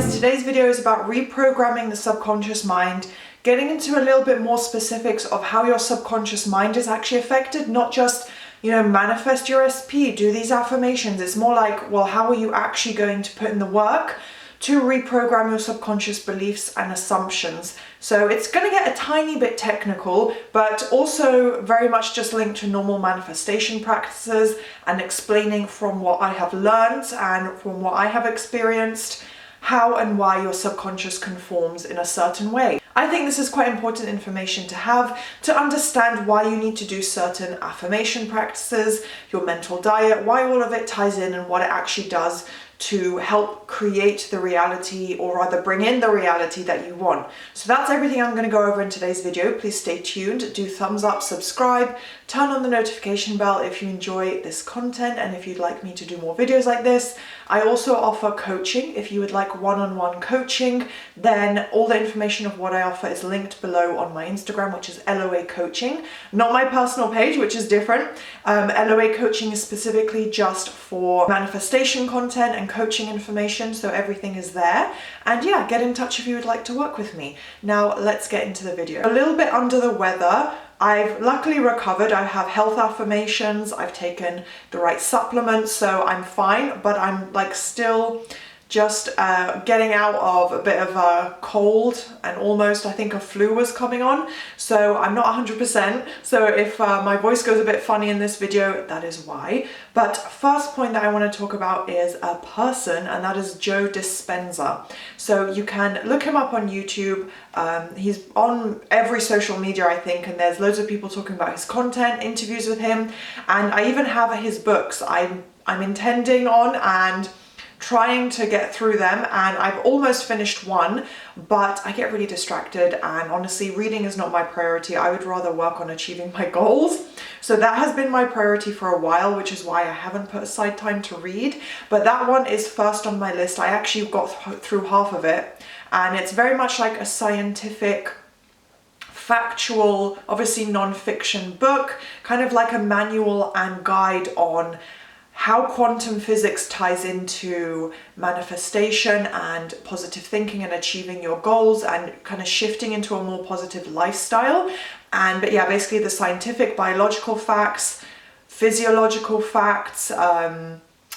guys, today's video is about reprogramming the subconscious mind, getting into a little bit more specifics of how your subconscious mind is actually affected, not just, manifest your SP, do these affirmations. It's more like, well, how are you actually going to put in the work to reprogram your subconscious beliefs and assumptions? So it's going to get a tiny bit technical, but also very much just linked to normal manifestation practices and explaining from what I have learned and from what I have experienced, how and why your subconscious conforms in a certain way. I think this is quite important information to have to understand why you need to do certain affirmation practices, your mental diet, why all of it ties in and what it actually does to help create the reality, or rather bring in the reality that you want. So that's everything I'm going to go over in today's video. Please stay tuned, do thumbs up, subscribe, turn on the notification bell if you enjoy this content and if you'd like me to do more videos like this. I also offer coaching. If you would like one-on-one coaching, then all the information of what I offer is linked below on my Instagram, which is LOA Coaching, not my personal page, which is different. LOA Coaching is specifically just for manifestation content and coaching information, so everything is there. And yeah, get in touch if you would like to work with me. Now let's get into the video. A little bit under the weather. I've luckily recovered. I have health affirmations, I've taken the right supplements, so I'm fine, but I'm like still just getting out of a bit of a cold and almost, I think, a flu was coming on. So I'm not 100%. So if my voice goes a bit funny in this video, that is why. But first point that I want to talk about is a person, and that is Joe Dispenza. So you can look him up on YouTube. He's on every social media, I think, and there's loads of people talking about his content, interviews with him, and I even have his books I'm intending on and trying to get through them, and I've almost finished one, but I get really distracted, and honestly reading is not my priority. I would rather work on achieving my goals. So that has been my priority for a while, which is why I haven't put aside time to read, but that one is first on my list. I actually got through half of it, and it's very much like a scientific, factual, obviously non-fiction book, kind of like a manual and guide on how quantum physics ties into manifestation and positive thinking and achieving your goals and kind of shifting into a more positive lifestyle. But yeah, basically the scientific, biological facts, physiological facts,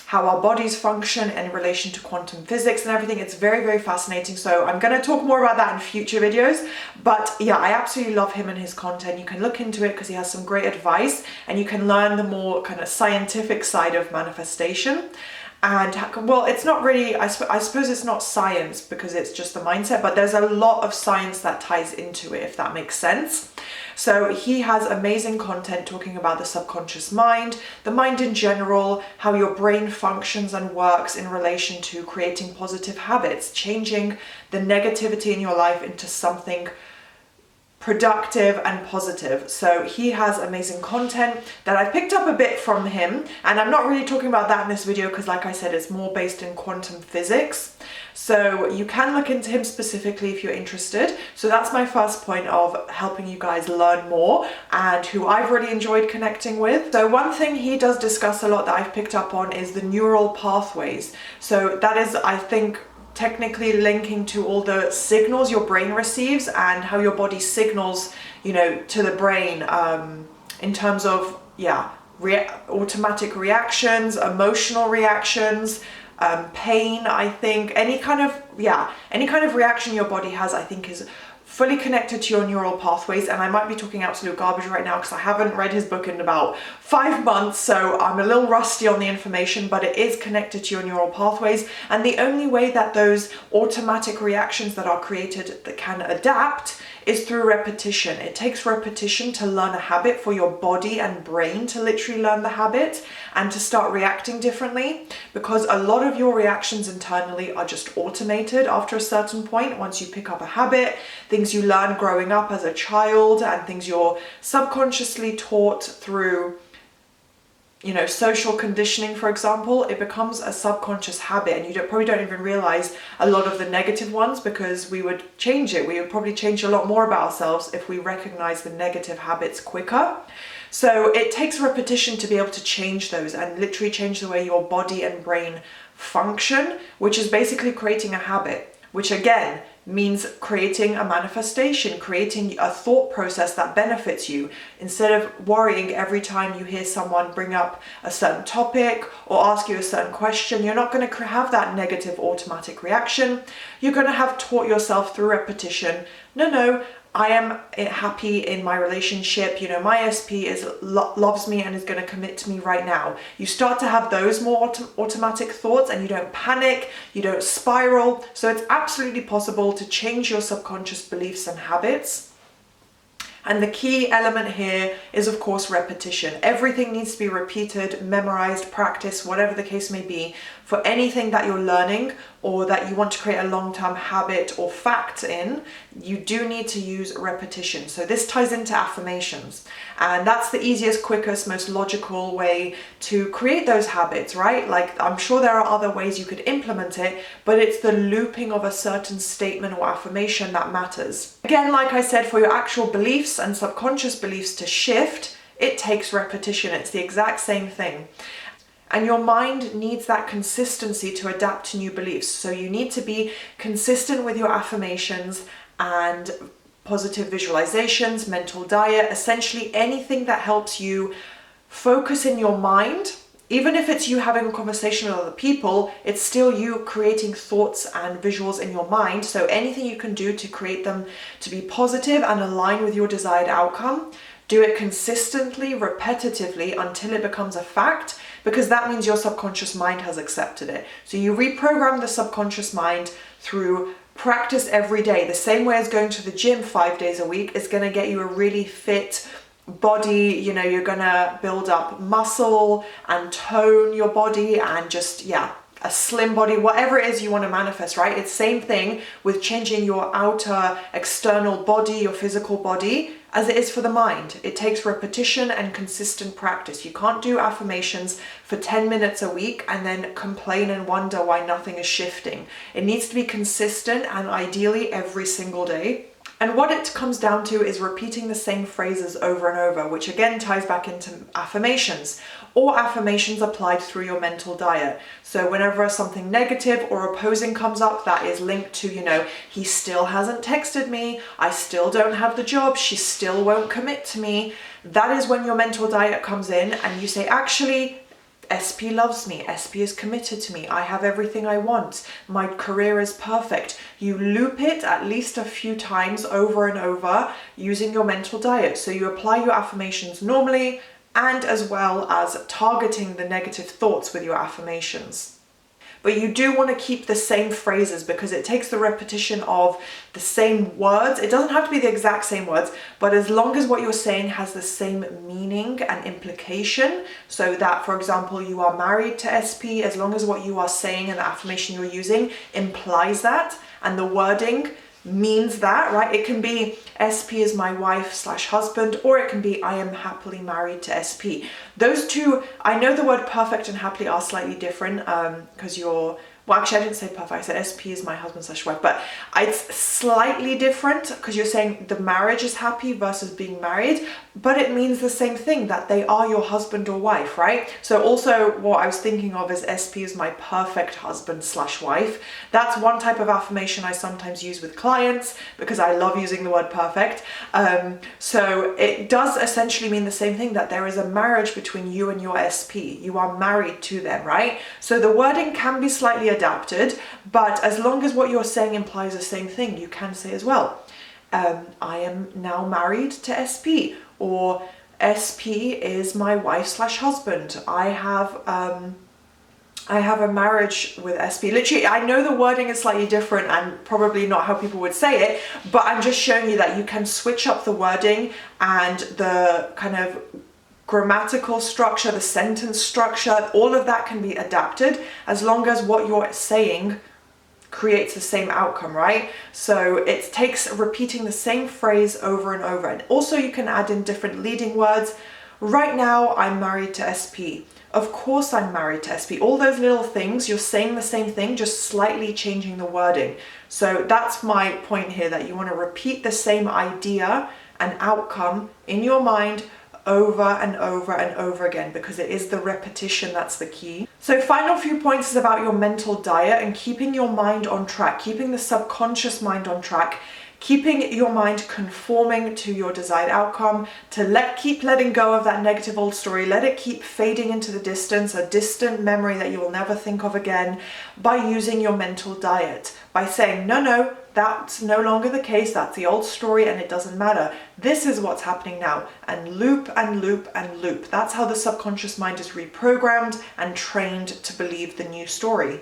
how our bodies function in relation to quantum physics and everything. It's very, very fascinating. So I'm going to talk more about that in future videos. But yeah, I absolutely love him and his content. You can look into it because he has some great advice, and you can learn the more kind of scientific side of manifestation. And well, it's not really, I suppose it's not science because it's just the mindset, but there's a lot of science that ties into it, if that makes sense. So he has amazing content talking about the subconscious mind, the mind in general, how your brain functions and works in relation to creating positive habits, changing the negativity in your life into something productive and positive. So he has amazing content that I've picked up a bit from him, and I'm not really talking about that in this video because, like I said, it's more based in quantum physics. So you can look into him specifically if you're interested. So that's my first point of helping you guys learn more and who I've really enjoyed connecting with. So one thing he does discuss a lot that I've picked up on is the neural pathways. So that is, I think, technically linking to all the signals your brain receives and how your body signals, to the brain in terms of, automatic reactions, emotional reactions, pain. I think any kind of reaction your body has, I think, is fully connected to your neural pathways. And I might be talking absolute garbage right now because I haven't read his book in about 5 months, so I'm a little rusty on the information, but it is connected to your neural pathways. And the only way that those automatic reactions that are created that can adapt is through repetition. It takes repetition to learn a habit, for your body and brain to literally learn the habit and to start reacting differently, because a lot of your reactions internally are just automated after a certain point. Once you pick up a habit, things you learn growing up as a child and things you're subconsciously taught through social conditioning, for example, it becomes a subconscious habit, and you probably don't even realize a lot of the negative ones because we would change it. We would probably change a lot more about ourselves if we recognize the negative habits quicker. So it takes repetition to be able to change those and literally change the way your body and brain function, which is basically creating a habit. which again means creating a manifestation, creating a thought process that benefits you. Instead of worrying every time you hear someone bring up a certain topic or ask you a certain question, you're not going to have that negative automatic reaction. You're going to have taught yourself through repetition, no, I am happy in my relationship, my SP loves me and is going to commit to me right now. You start to have those more automatic thoughts, and you don't panic, you don't spiral. So it's absolutely possible to change your subconscious beliefs and habits. And the key element here is, of course, repetition. Everything needs to be repeated, memorized, practiced, whatever the case may be. For anything that you're learning or that you want to create a long-term habit or fact in, you do need to use repetition. So this ties into affirmations. And that's the easiest, quickest, most logical way to create those habits, right? Like, I'm sure there are other ways you could implement it, but it's the looping of a certain statement or affirmation that matters. Again, like I said, for your actual beliefs and subconscious beliefs to shift, it takes repetition. It's the exact same thing. And your mind needs that consistency to adapt to new beliefs. So you need to be consistent with your affirmations and positive visualizations, mental diet, essentially anything that helps you focus in your mind. Even if it's you having a conversation with other people, it's still you creating thoughts and visuals in your mind. So anything you can do to create them to be positive and align with your desired outcome, do it consistently, repetitively until it becomes a fact, because that means your subconscious mind has accepted it. So you reprogram the subconscious mind through practice every day. The same way as going to the gym 5 days a week is going to get you a really fit body. You're going to build up muscle and tone your body and just, a slim body, whatever it is you want to manifest, right? It's same thing with changing your outer external body, your physical body, as it is for the mind. It takes repetition and consistent practice. You can't do affirmations for 10 minutes a week and then complain and wonder why nothing is shifting. It needs to be consistent and ideally every single day. And what it comes down to is repeating the same phrases over and over, which again ties back into affirmations, or affirmations applied through your mental diet. So whenever something negative or opposing comes up that is linked to, he still hasn't texted me, I still don't have the job, she still won't commit to me, that is when your mental diet comes in and you say, actually, SP loves me, SP is committed to me, I have everything I want, my career is perfect. You loop it at least a few times over and over using your mental diet. So you apply your affirmations normally and as well as targeting the negative thoughts with your affirmations. But you do want to keep the same phrases because it takes the repetition of the same words. It doesn't have to be the exact same words, but as long as what you're saying has the same meaning and implication, so that, for example, you are married to SP, as long as what you are saying and the affirmation you're using implies that, and the wording means that, right? It can be SP is my wife/husband, or it can be I am happily married to SP. Those two, I know the word perfect and happily are slightly different because well, actually, I didn't say perfect. I said SP is my husband/wife, but it's slightly different because you're saying the marriage is happy versus being married, but it means the same thing, that they are your husband or wife, right? So also what I was thinking of is SP is my perfect husband/wife. That's one type of affirmation I sometimes use with clients because I love using the word perfect. So it does essentially mean the same thing, that there is a marriage between you and your SP. You are married to them, right? So the wording can be slightly adapted, but as long as what you're saying implies the same thing, you can say as well, I am now married to SP, or SP is my wife/husband. I have a marriage with SP. Literally, I know the wording is slightly different and probably not how people would say it, but I'm just showing you that you can switch up the wording and the kind of grammatical structure, the sentence structure, all of that can be adapted as long as what you're saying creates the same outcome, right? So it takes repeating the same phrase over and over. And also you can add in different leading words. Right now, I'm married to SP. Of course I'm married to SP. All those little things, you're saying the same thing, just slightly changing the wording. So that's my point here, that you want to repeat the same idea and outcome in your mind over and over and over again, because it is the repetition that's the key. So final few points is about your mental diet and keeping your mind on track, keeping the subconscious mind on track, keeping your mind conforming to your desired outcome, to keep letting go of that negative old story, let it keep fading into the distance, a distant memory that you will never think of again, by using your mental diet, by saying, no, that's no longer the case, that's the old story and it doesn't matter. This is what's happening now, and loop and loop and loop. That's how the subconscious mind is reprogrammed and trained to believe the new story.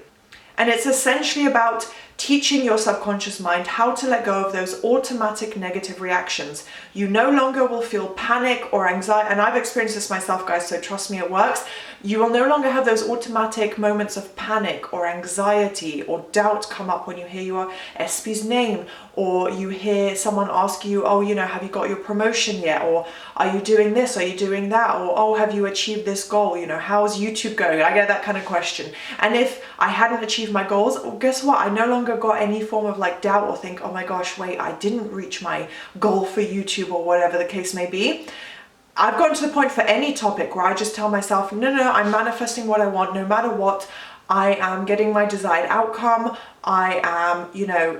And it's essentially about teaching your subconscious mind how to let go of those automatic negative reactions. You no longer will feel panic or anxiety, and I've experienced this myself, guys, so trust me, it works. You will no longer have those automatic moments of panic or anxiety or doubt come up when you hear your SP's name, or you hear someone ask you, oh, have you got your promotion yet? Or are you doing this? Are you doing that? Or, oh, have you achieved this goal? How's YouTube going? I get that kind of question. And if I hadn't achieved my goals, well, guess what? I no longer got any form of doubt or think, oh my gosh, wait, I didn't reach my goal for YouTube or whatever the case may be. I've gotten to the point for any topic where I just tell myself, no, I'm manifesting what I want no matter what. I am getting my desired outcome. I am,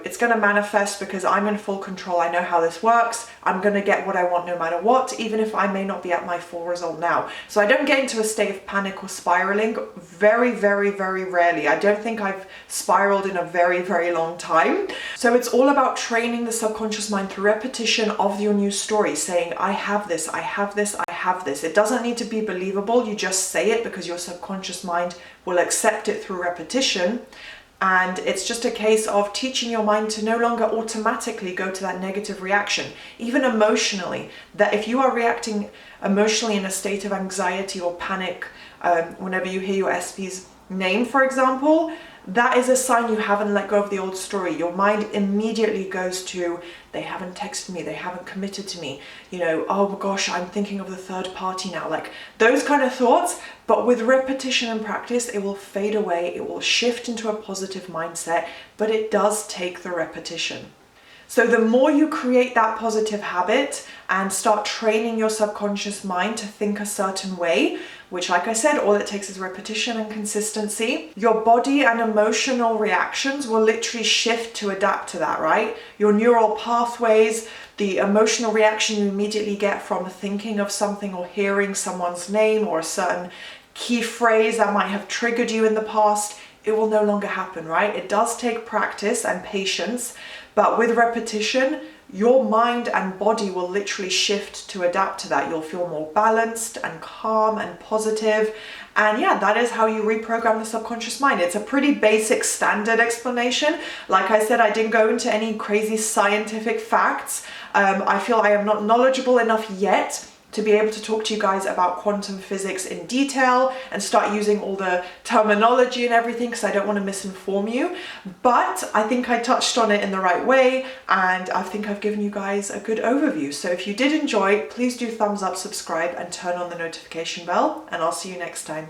it's going to manifest because I'm in full control. I know how this works. I'm going to get what I want no matter what, even if I may not be at my full result now. So I don't get into a state of panic or spiraling. Very, very, very rarely. I don't think I've spiraled in a very, very long time. So it's all about training the subconscious mind through repetition of your new story, saying, I have this, I have this, I have this. It doesn't need to be believable. You just say it because your subconscious mind will accept it through repetition. And it's just a case of teaching your mind to no longer automatically go to that negative reaction, even emotionally, that if you are reacting emotionally in a state of anxiety or panic, whenever you hear your SP's name, for example, that is a sign you haven't let go of the old story. Your mind immediately goes to, they haven't texted me, they haven't committed to me, oh gosh, I'm thinking of the third party now, those kind of thoughts. But with repetition and practice, it will fade away, it will shift into a positive mindset, but it does take the repetition. So the more you create that positive habit and start training your subconscious mind to think a certain way, which, like I said, all it takes is repetition and consistency, your body and emotional reactions will literally shift to adapt to that, right? Your neural pathways, the emotional reaction you immediately get from thinking of something or hearing someone's name or a certain key phrase that might have triggered you in the past, it will no longer happen, right? It does take practice and patience, but with repetition, your mind and body will literally shift to adapt to that. You'll feel more balanced and calm and positive. And yeah, that is how you reprogram the subconscious mind. It's a pretty basic standard explanation. Like I said, I didn't go into any crazy scientific facts. I feel I am not knowledgeable enough yet to be able to talk to you guys about quantum physics in detail and start using all the terminology and everything, because I don't want to misinform you. But I think I touched on it in the right way, and I think I've given you guys a good overview. So if you did enjoy, please do thumbs up, subscribe, and turn on the notification bell, and I'll see you next time.